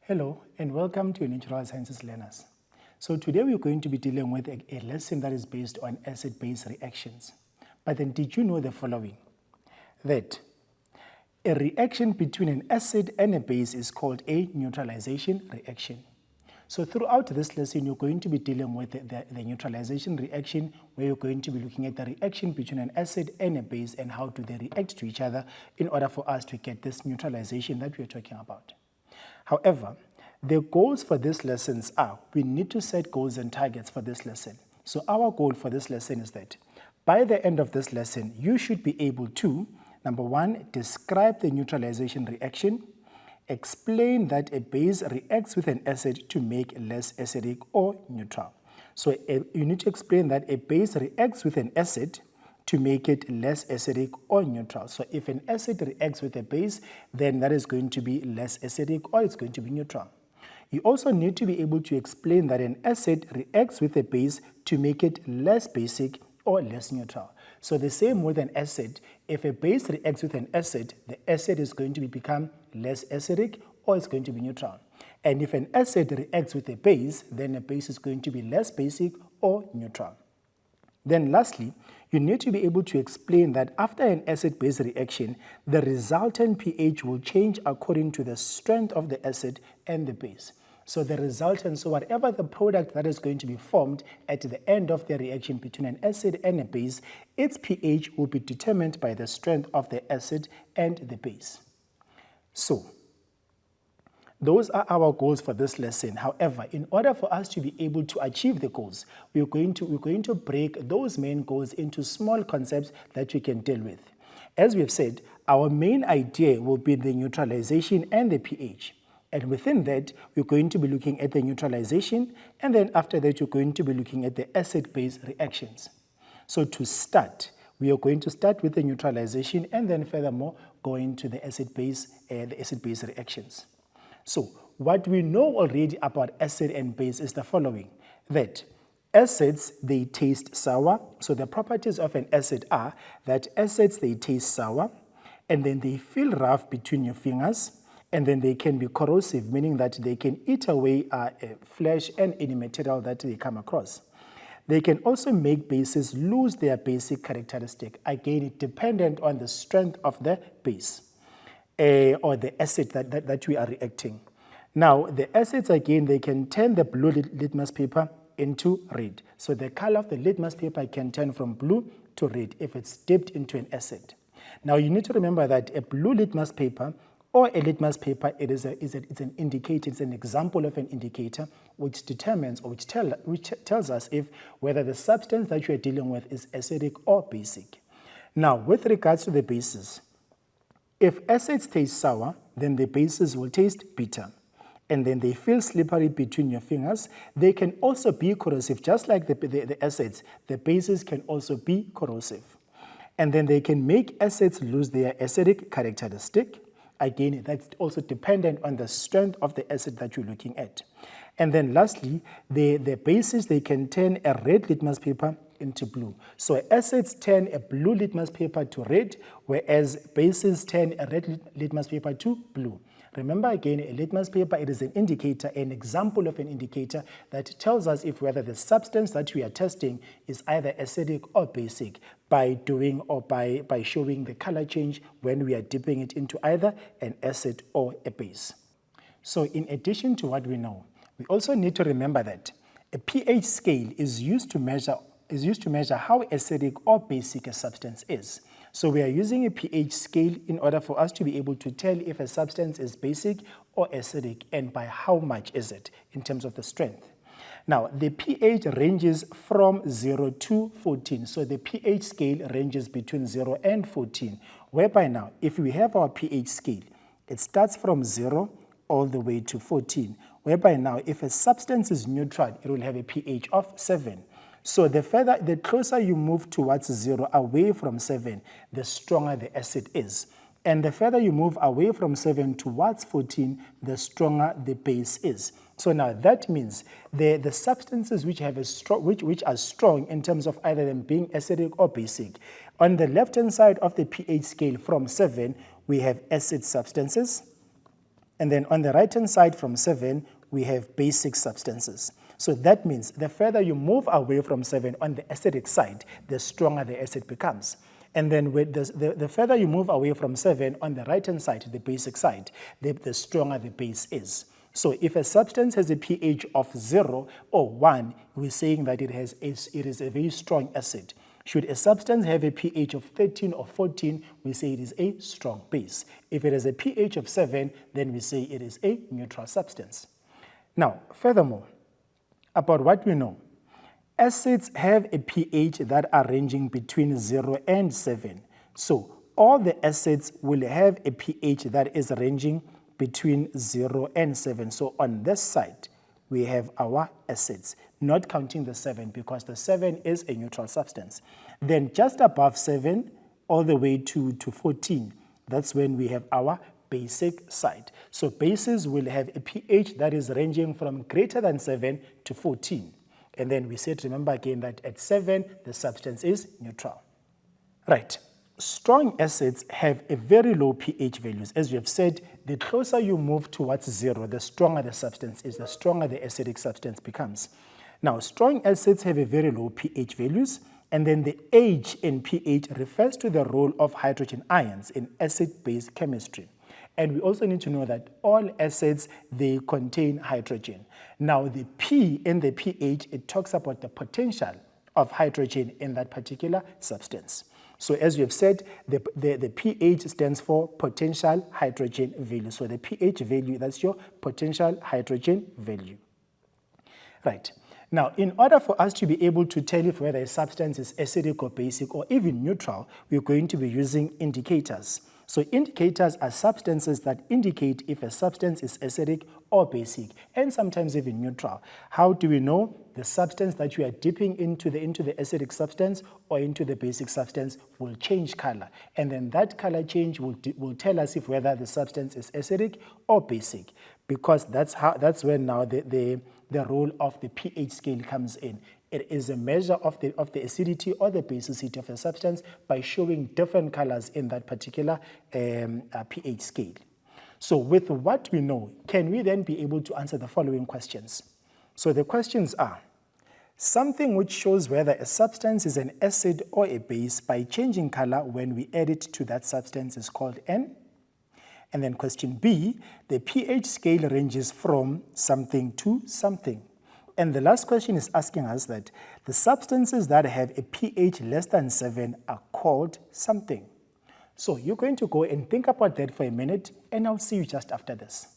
Hello and welcome to Natural Sciences Learners. So today we're going to be dealing with a lesson that is based on acid-base reactions. But then did you know the following? That a reaction between an acid and a base is called a neutralization reaction. So throughout this lesson, you're going to be dealing with the neutralization reaction, where you're going to be looking at the reaction between an acid and a base and how do they react to each other in order for us to get this neutralization that we're talking about. However, the goals for these lessons are, we need to set goals and targets for this lesson. So our goal for this lesson is that by the end of this lesson, you should be able to, number one, describe the neutralization reaction, explain that a base reacts with an acid to make less acidic or neutral. So you need to explain that a base reacts with an acid to make it less acidic or neutral. So if an acid reacts with a base, then that is going to be less acidic or it's going to be neutral. You also need to be able to explain that an acid reacts with a base to make it less basic or less neutral. So the same with an acid, if a base reacts with an acid, the acid is going to become less acidic or it's going to be neutral. And if an acid reacts with a base, then a base is going to be less basic or neutral. Then lastly, you need to be able to explain that after an acid-base reaction, the resultant pH will change according to the strength of the acid and the base. So the resultant, so whatever the product that is going to be formed at the end of the reaction between an acid and a base, its pH will be determined by the strength of the acid and the base. So those are our goals for this lesson. However, in order for us to be able to achieve the goals, we're going to break those main goals into small concepts that we can deal with. As we have said, our main idea will be the neutralization and the pH. And within that, we're going to be looking at the neutralization, and then after that, you're going to be looking at the acid-base reactions. So to start, we are going to start with the neutralization and then furthermore go into the acid-base reactions. So what we know already about acid and base is the following, that acids, they taste sour. So the properties of an acid are that acids, they taste sour, and then they feel rough between your fingers, and then they can be corrosive, meaning that they can eat away flesh and any material that they come across. They can also make bases lose their basic characteristic, again, dependent on the strength of the base or the acid that we are reacting. Now, the acids, again, they can turn the blue litmus paper into red. So the color of the litmus paper can turn from blue to red if it's dipped into an acid. Now, you need to remember that a blue litmus paper or a litmus paper, it's an indicator, it's an example of an indicator which determines or which tells us if whether the substance that you are dealing with is acidic or basic. Now, with regards to the bases, if acids taste sour, then the bases will taste bitter. And then they feel slippery between your fingers. They can also be corrosive, just like the acids. The bases can also be corrosive. And then they can make acids lose their acidic characteristic. Again, that's also dependent on the strength of the acid that you're looking at. And then lastly, the bases, they can turn a red litmus paper into blue. So acids turn a blue litmus paper to red, whereas bases turn a red litmus paper to blue. Remember again, a litmus paper, it is an indicator, an example of an indicator that tells us if whether the substance that we are testing is either acidic or basic by doing or by showing the color change when we are dipping it into either an acid or a base. So in addition to what we know, we also need to remember that a pH scale is used to measure how acidic or basic a substance is. So we are using a pH scale in order for us to be able to tell if a substance is basic or acidic and by how much is it in terms of the strength. Now, the pH ranges from 0 to 14. So the pH scale ranges between 0 and 14, whereby now, if we have our pH scale, it starts from 0 all the way to 14, whereby now, if a substance is neutral, it will have a pH of 7. So the closer you move towards 0, away from 7, the stronger the acid is. And the further you move away from 7 towards 14, the stronger the base is. So now that means the substances which have which are strong in terms of either them being acidic or basic. On the left-hand side of the pH scale from 7, we have acid substances. And then on the right-hand side from 7, we have basic substances. So that means the further you move away from 7 on the acidic side, the stronger the acid becomes. And then with the further you move away from 7 on the right-hand side, the basic side, the stronger the base is. So if a substance has a pH of 0 or 1, we're saying that it is a very strong acid. Should a substance have a pH of 13 or 14, we say it is a strong base. If it has a pH of 7, then we say it is a neutral substance. Now, furthermore, about what we know, acids have a pH that are ranging between 0 and 7. So all the acids will have a pH that is ranging between 0 and 7. So on this side, we have our acids, not counting the 7 because the 7 is a neutral substance. Then just above 7 all the way to 14, that's when we have our basic side. So bases will have a pH that is ranging from greater than 7 to 14. And then we said, remember again, that at 7, the substance is neutral. Right. Strong acids have a very low pH values. As we have said, the closer you move towards 0, the stronger the substance is, the stronger the acidic substance becomes. Now, strong acids have a very low pH values, and then the H in pH refers to the role of hydrogen ions in acid-base chemistry. And we also need to know that all acids, they contain hydrogen. Now, the P in the pH, it talks about the potential of hydrogen in that particular substance. So as we have said, the pH stands for potential hydrogen value. So the pH value, that's your potential hydrogen value. Right. Now, in order for us to be able to tell if whether a substance is acidic or basic or even neutral, we're going to be using indicators. So indicators are substances that indicate if a substance is acidic or basic, and sometimes even neutral. How do we know? The substance that you are dipping into the acidic substance or into the basic substance will change color, and then that color change will tell us if whether the substance is acidic or basic, because that's when now the role of the pH scale comes in. It is a measure of the acidity or the basicity of a substance by showing different colors in that particular pH scale. So with what we know, can we then be able to answer the following questions? So the questions are, something which shows whether a substance is an acid or a base by changing color when we add it to that substance is called N. And then question B, the pH scale ranges from something to something. And the last question is asking us that the substances that have a pH less than 7 are called something. So you're going to go and think about that for a minute, and I'll see you just after this.